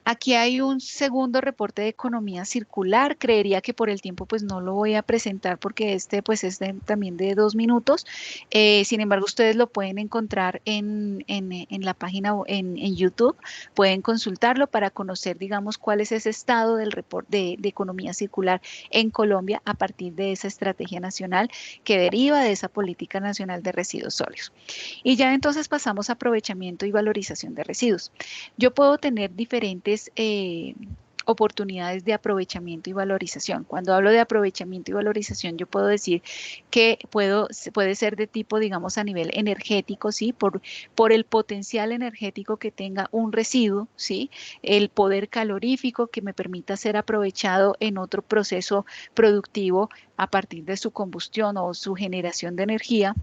Aquí hay un segundo reporte de economía circular. Creería que por el tiempo pues no lo voy a presentar porque este pues es también de 2 minutos. Sin embargo, ustedes lo pueden encontrar en la página en YouTube. Pueden consultarlo para conocer, digamos, cuál es ese estado del reporte de economía circular en Colombia a partir de esa estrategia nacional que deriva de esa política nacional de residuos sólidos. Y ya entonces pasamos a aprovechamiento y valorización de residuos. Yo puedo tener diferentes oportunidades de aprovechamiento y valorización. Cuando hablo de aprovechamiento y valorización, yo puedo decir que puede ser de tipo, digamos, a nivel energético, ¿sí? Por el potencial energético que tenga un residuo, ¿sí? El poder calorífico que me permita ser aprovechado en otro proceso productivo a partir de su combustión o su generación de energía.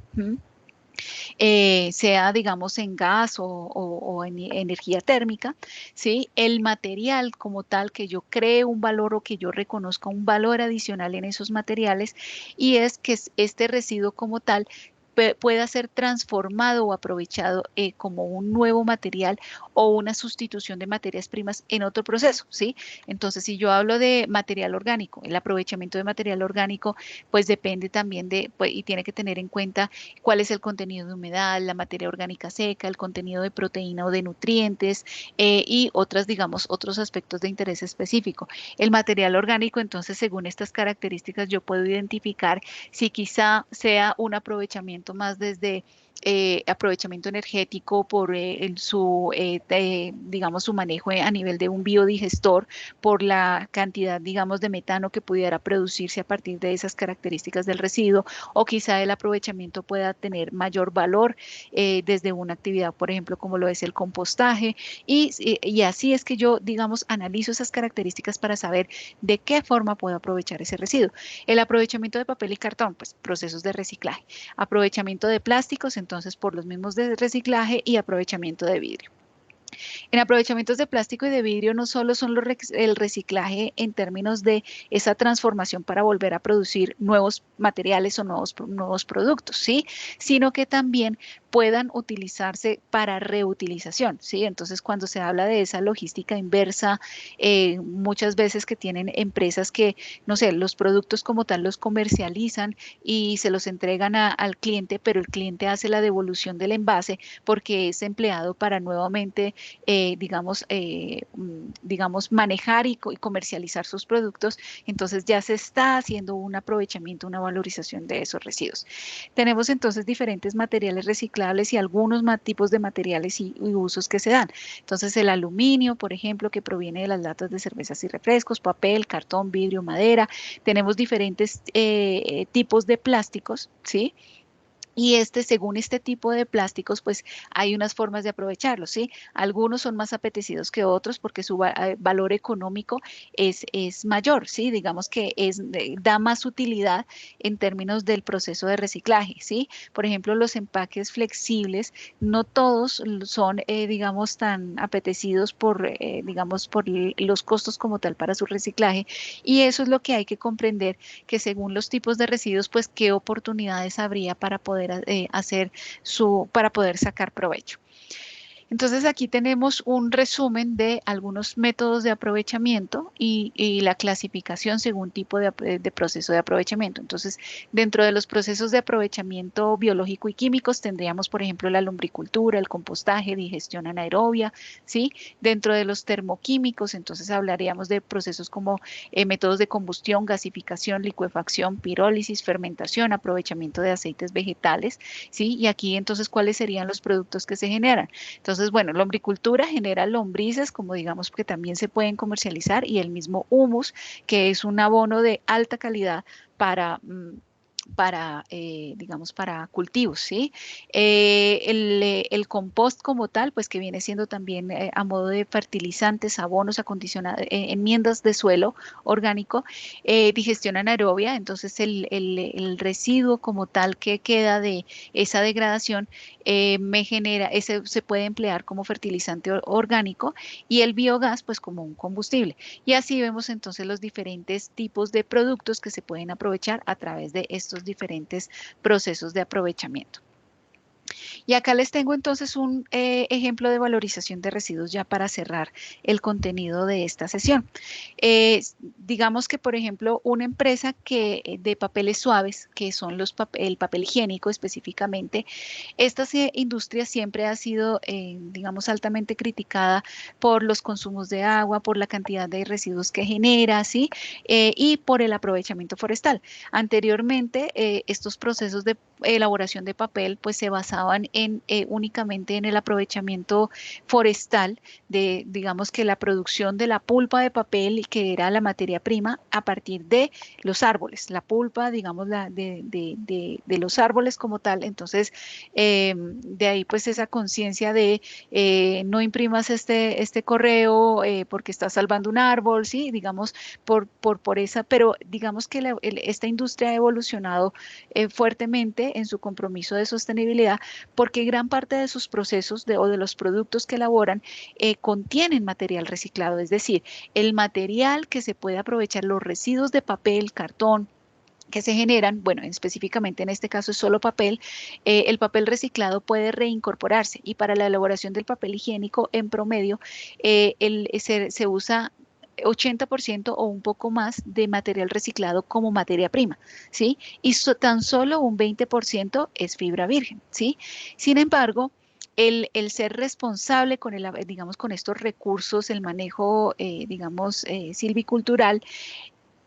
Sea, digamos, en gas o en energía térmica, ¿sí? El material como tal, que yo cree un valor o que yo reconozca un valor adicional en esos materiales, y es que este residuo como tal pueda ser transformado o aprovechado como un nuevo material o una sustitución de materias primas en otro proceso, ¿sí? Entonces, si yo hablo de material orgánico, el aprovechamiento de material orgánico, pues depende también y tiene que tener en cuenta cuál es el contenido de humedad, la materia orgánica seca, el contenido de proteína o de nutrientes y otros aspectos de interés específico. El material orgánico, entonces, según estas características, yo puedo identificar si quizá sea un aprovechamiento más desde aprovechamiento energético por digamos, su manejo a nivel de un biodigestor, por la cantidad, digamos, de metano que pudiera producirse a partir de esas características del residuo, o quizá el aprovechamiento pueda tener mayor valor desde una actividad, por ejemplo, como lo es el compostaje, y así es que yo, digamos, analizo esas características para saber de qué forma puedo aprovechar ese residuo. El aprovechamiento de papel y cartón, pues procesos de reciclaje. Aprovechamiento de plásticos, entonces por los mismos de reciclaje, y aprovechamiento de vidrio. En aprovechamientos de plástico y de vidrio no solo son el reciclaje en términos de esa transformación para volver a producir nuevos materiales o nuevos productos, ¿sí? Sino que también puedan utilizarse para reutilización, ¿sí? Entonces, cuando se habla de esa logística inversa, muchas veces que tienen empresas que, no sé, los productos como tal los comercializan y se los entregan al cliente, pero el cliente hace la devolución del envase porque es empleado para nuevamente, digamos, manejar y comercializar sus productos. Entonces ya se está haciendo un aprovechamiento, una valorización de esos residuos. Tenemos entonces diferentes materiales reciclables y algunos tipos de materiales y usos que se dan. Entonces el aluminio, por ejemplo, que proviene de las latas de cervezas y refrescos, papel, cartón, vidrio, madera. Tenemos diferentes tipos de plásticos, ¿sí? Y según este tipo de plásticos, pues hay unas formas de aprovecharlos, ¿sí? Algunos son más apetecidos que otros porque su valor económico es mayor, ¿sí? Digamos que da más utilidad en términos del proceso de reciclaje, ¿sí? Por ejemplo, los empaques flexibles, no todos son, digamos, tan apetecidos digamos, por los costos como tal para su reciclaje. Y eso es lo que hay que comprender, que según los tipos de residuos, pues qué oportunidades habría para poder para poder sacar provecho. Entonces aquí tenemos un resumen de algunos métodos de aprovechamiento y la clasificación según tipo de proceso de aprovechamiento. Entonces, dentro de los procesos de aprovechamiento biológico y químicos tendríamos, por ejemplo, la lombricultura, el compostaje, digestión anaerobia, ¿sí? Dentro de los termoquímicos, entonces hablaríamos de procesos como métodos de combustión, gasificación, licuefacción, pirólisis, fermentación, aprovechamiento de aceites vegetales, ¿sí? Y aquí entonces, ¿cuáles serían los productos que se generan? Entonces, bueno, lombricultura genera lombrices, como digamos, que también se pueden comercializar, y el mismo humus, que es un abono de alta calidad digamos, para cultivos, ¿sí? El compost como tal, pues que viene siendo también a modo de fertilizantes, abonos, enmiendas de suelo orgánico, digestión anaerobia, entonces el residuo como tal que queda de esa degradación se puede emplear como fertilizante orgánico, y el biogás pues como un combustible. Y así vemos entonces los diferentes tipos de productos que se pueden aprovechar a través de estos diferentes procesos de aprovechamiento. Y acá les tengo entonces un ejemplo de valorización de residuos ya para cerrar el contenido de esta sesión. Digamos que, por ejemplo, una empresa de papeles suaves, que son el papel higiénico específicamente, esta industria siempre ha sido, digamos, altamente criticada por los consumos de agua, por la cantidad de residuos que genera, ¿sí? Y por el aprovechamiento forestal. Anteriormente, estos procesos de elaboración de papel pues se basaban únicamente en el aprovechamiento forestal digamos que la producción de la pulpa de papel, que era la materia prima a partir de los árboles, la pulpa, digamos, de los árboles como tal. Entonces, de ahí pues esa conciencia de no imprimas este correo porque estás salvando un árbol, ¿sí? Digamos, por esa, pero digamos que esta industria ha evolucionado fuertemente en su compromiso de sostenibilidad, porque gran parte de sus procesos o de los productos que elaboran contienen material reciclado, es decir, el material que se puede aprovechar, los residuos de papel, cartón, que se generan, bueno, específicamente en este caso es solo papel, el papel reciclado puede reincorporarse, y para la elaboración del papel higiénico en promedio se usa 80% o un poco más de material reciclado como materia prima, ¿sí? Y tan solo un 20% es fibra virgen, ¿sí? Sin embargo, el ser responsable digamos, con estos recursos, el manejo, digamos, silvicultural,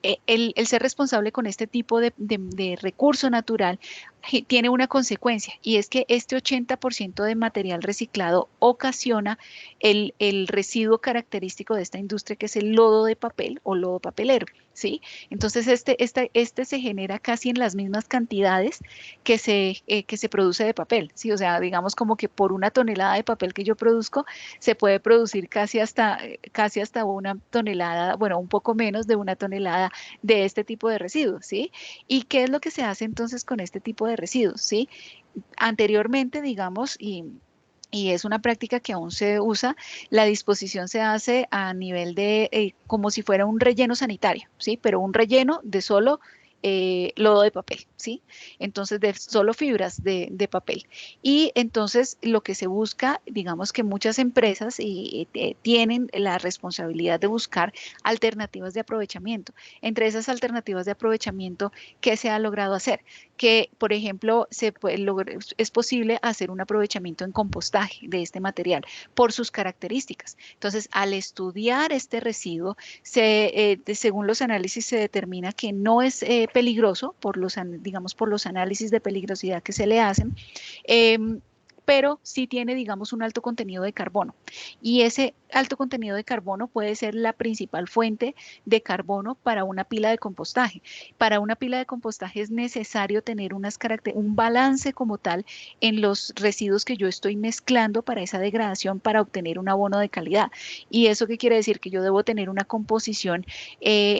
el ser responsable con este tipo de recurso natural tiene una consecuencia, y es que este 80% de material reciclado ocasiona el residuo característico de esta industria, que es el lodo de papel o lodo papelero, ¿sí? Entonces, este se genera casi en las mismas cantidades que se produce de papel, ¿sí? O sea, digamos como que por una tonelada de papel que yo produzco, se puede producir casi hasta una tonelada, bueno, un poco menos de una tonelada de este tipo de residuos, ¿sí? ¿Y qué es lo que se hace entonces con este tipo de residuos, ¿sí? Anteriormente, digamos, y es una práctica que aún se usa, la disposición se hace a nivel de como si fuera un relleno sanitario, ¿sí? Pero un relleno de solo lodo de papel, ¿sí? Entonces, de solo fibras de papel. Y entonces lo que se busca, digamos que muchas empresas tienen la responsabilidad de buscar alternativas de aprovechamiento. Entre esas alternativas de aprovechamiento, ¿qué se ha logrado hacer? Que, por ejemplo, es posible hacer un aprovechamiento en compostaje de este material por sus características. Entonces, al estudiar este residuo, según los análisis se determina que no es peligroso digamos, por los análisis de peligrosidad que se le hacen, pero sí tiene, digamos, un alto contenido de carbono. Y ese alto contenido de carbono puede ser la principal fuente de carbono para una pila de compostaje. Para una pila de compostaje es necesario tener un balance como tal en los residuos que yo estoy mezclando para esa degradación para obtener un abono de calidad. ¿Y eso qué quiere decir? Que yo debo tener una composición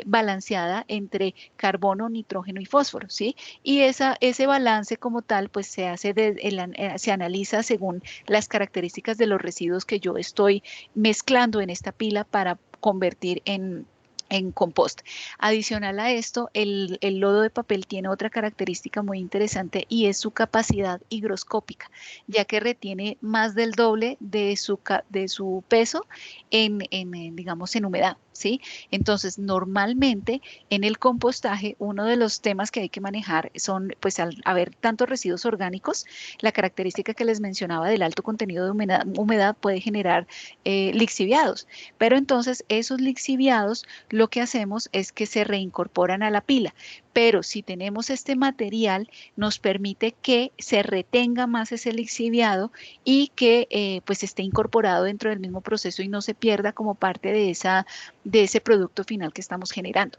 balanceada entre carbono, nitrógeno y fósforo, ¿sí? Y ese balance como tal, pues se analiza según las características de los residuos que yo estoy mezclando en esta pila para convertir en compost. Adicional a esto, el lodo de papel tiene otra característica muy interesante y es su capacidad higroscópica, ya que retiene más del doble de su peso digamos, en humedad, ¿sí? Entonces, normalmente en el compostaje, uno de los temas que hay que manejar son, pues al haber tantos residuos orgánicos, la característica que les mencionaba del alto contenido de humedad puede generar lixiviados, pero entonces esos lixiviados lo que hacemos es que se reincorporan a la pila, pero si tenemos este material nos permite que se retenga más ese lixiviado y que pues esté incorporado dentro del mismo proceso y no se pierda como parte de ese producto final que estamos generando.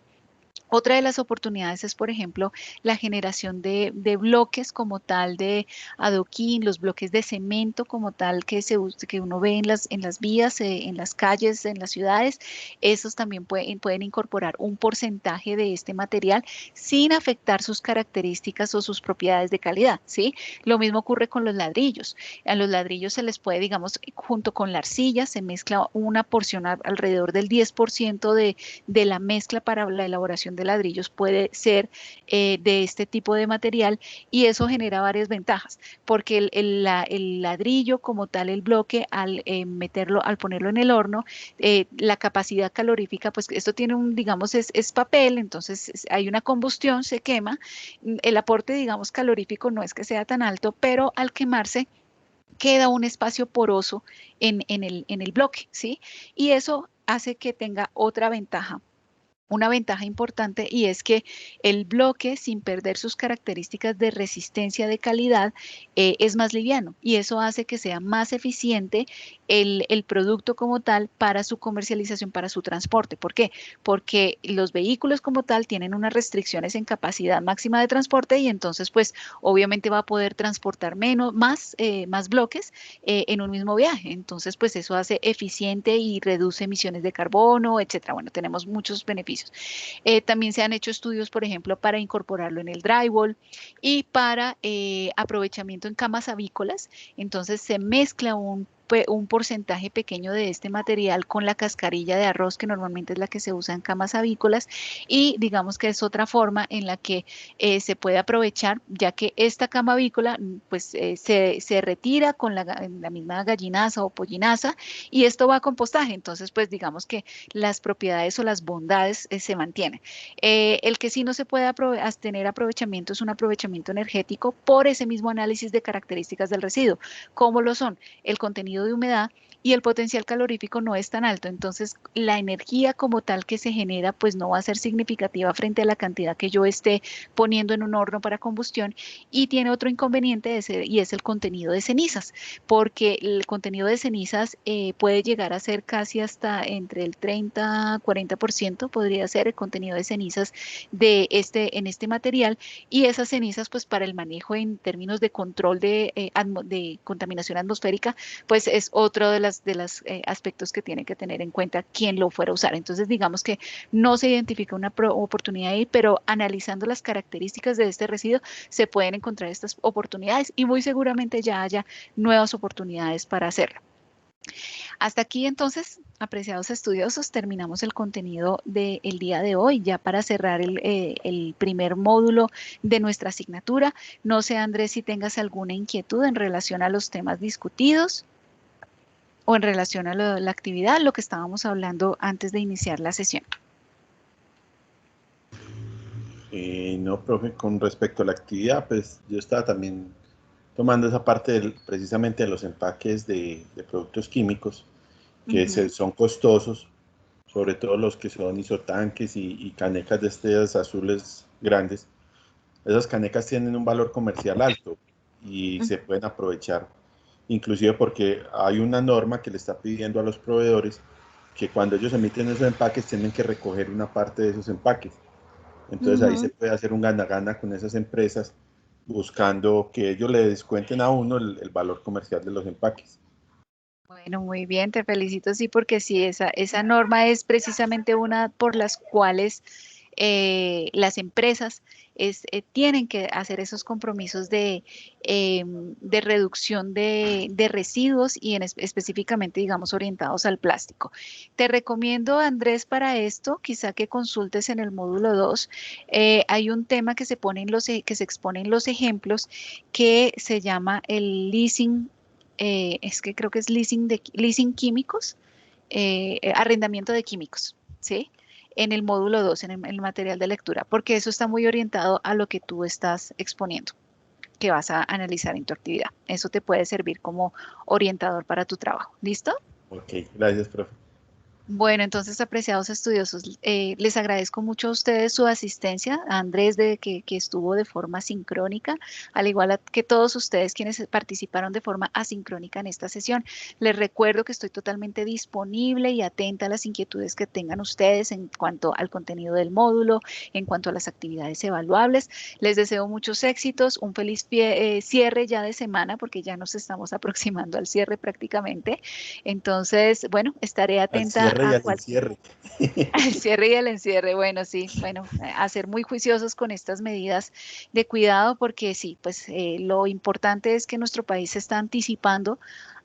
Otra de las oportunidades es, por ejemplo, la generación de bloques como tal de adoquín, los bloques de cemento como tal que uno ve en las vías, en las calles, en las ciudades. Esos también pueden incorporar un porcentaje de este material sin afectar sus características o sus propiedades de calidad, ¿sí? Lo mismo ocurre con los ladrillos. A los ladrillos se les puede, digamos, junto con la arcilla, se mezcla una porción alrededor del 10% de la mezcla para la elaboración de ladrillos puede ser de este tipo de material y eso genera varias ventajas porque el ladrillo como tal, el bloque, al ponerlo en el horno, la capacidad calorífica, pues esto tiene digamos, es papel, entonces hay una combustión, se quema, el aporte, digamos, calorífico no es que sea tan alto, pero al quemarse queda un espacio poroso en el bloque, ¿sí? Y eso hace que tenga otra ventaja. Una ventaja importante y es que el bloque, sin perder sus características de resistencia de calidad, es más liviano y eso hace que sea más eficiente el producto como tal para su comercialización, para su transporte. ¿Por qué? Porque los vehículos como tal tienen unas restricciones en capacidad máxima de transporte y entonces pues obviamente va a poder transportar más bloques en un mismo viaje. Entonces pues eso hace eficiente y reduce emisiones de carbono, etcétera. Bueno, tenemos muchos beneficios. También se han hecho estudios, por ejemplo, para incorporarlo en el drywall y para aprovechamiento en camas avícolas. Entonces se mezcla un porcentaje pequeño de este material con la cascarilla de arroz, que normalmente es la que se usa en camas avícolas, y digamos que es otra forma en la que se puede aprovechar, ya que esta cama avícola pues se retira con la misma gallinaza o pollinaza, y esto va a compostaje, entonces pues digamos que las propiedades o las bondades se mantienen. El que sí no se puede tener aprovechamiento es un aprovechamiento energético por ese mismo análisis de características del residuo. ¿Cómo lo son? El contenido de humedad y el potencial calorífico no es tan alto, entonces la energía como tal que se genera pues no va a ser significativa frente a la cantidad que yo esté poniendo en un horno para combustión, y tiene otro inconveniente y es el contenido de cenizas, porque el contenido de cenizas puede llegar a ser casi hasta entre el 30-40% podría ser el contenido de cenizas en este material, y esas cenizas pues para el manejo en términos de control de contaminación atmosférica pues es otro de los aspectos que tiene que tener en cuenta quien lo fuera a usar. Entonces digamos que no se identifica una oportunidad ahí, pero analizando las características de este residuo se pueden encontrar estas oportunidades y muy seguramente ya haya nuevas oportunidades para hacerlo. Hasta aquí entonces, apreciados estudiosos, terminamos el contenido del día de hoy, ya para cerrar el primer módulo de nuestra asignatura. No sé, Andrés, si tengas alguna inquietud en relación a los temas discutidos o en relación a la actividad, lo que estábamos hablando antes de iniciar la sesión. No, profe, con respecto a la actividad, pues yo estaba también tomando esa parte precisamente de los empaques de productos químicos, que son costosos, sobre todo los que son isotanques y canecas de estas azules grandes. Esas canecas tienen un valor comercial alto y se pueden aprovechar, inclusive porque hay una norma que le está pidiendo a los proveedores que cuando ellos emiten esos empaques tienen que recoger una parte de esos empaques. Entonces ahí se puede hacer un gana-gana con esas empresas buscando que ellos le descuenten a uno el valor comercial de los empaques. Bueno, muy bien, te felicito, sí, porque sí, esa norma es precisamente una por las cuales las empresas tienen que hacer esos compromisos de reducción de residuos y específicamente, digamos, orientados al plástico. Te recomiendo, Andrés, para esto, quizá que consultes en el módulo 2, hay un tema que se expone en los ejemplos que se llama el leasing. Es que creo que es leasing químicos, arrendamiento de químicos, ¿sí? En el módulo 2, en el material de lectura, porque eso está muy orientado a lo que tú estás exponiendo, que vas a analizar en tu actividad. Eso te puede servir como orientador para tu trabajo. ¿Listo? Ok, gracias, profe. Bueno, entonces, apreciados estudiosos, les agradezco mucho a ustedes su asistencia, a Andrés que estuvo de forma sincrónica, al igual que todos ustedes quienes participaron de forma asincrónica en esta sesión. Les recuerdo que estoy totalmente disponible y atenta a las inquietudes que tengan ustedes en cuanto al contenido del módulo, en cuanto a las actividades evaluables. Les deseo muchos éxitos, un feliz cierre ya de semana, porque ya nos estamos aproximando al cierre prácticamente. Entonces, bueno, estaré atenta Y al encierre. al cierre y al encierre. Bueno, sí, bueno, a ser muy juiciosos con estas medidas de cuidado, porque sí, pues lo importante es que nuestro país se está anticipando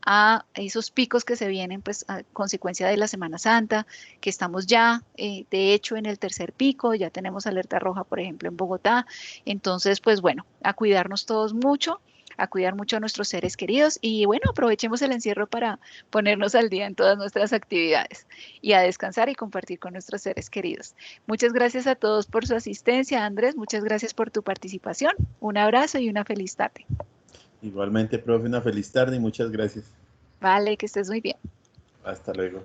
a esos picos que se vienen, pues a consecuencia de la Semana Santa, que estamos ya, de hecho, en el tercer pico, ya tenemos alerta roja, por ejemplo, en Bogotá. Entonces, pues bueno, a cuidarnos todos mucho, a cuidar mucho a nuestros seres queridos y bueno, aprovechemos el encierro para ponernos al día en todas nuestras actividades y a descansar y compartir con nuestros seres queridos. Muchas gracias a todos por su asistencia, Andrés. Muchas gracias por tu participación. Un abrazo y una feliz tarde. Igualmente, profe, una feliz tarde y muchas gracias. Vale, que estés muy bien. Hasta luego.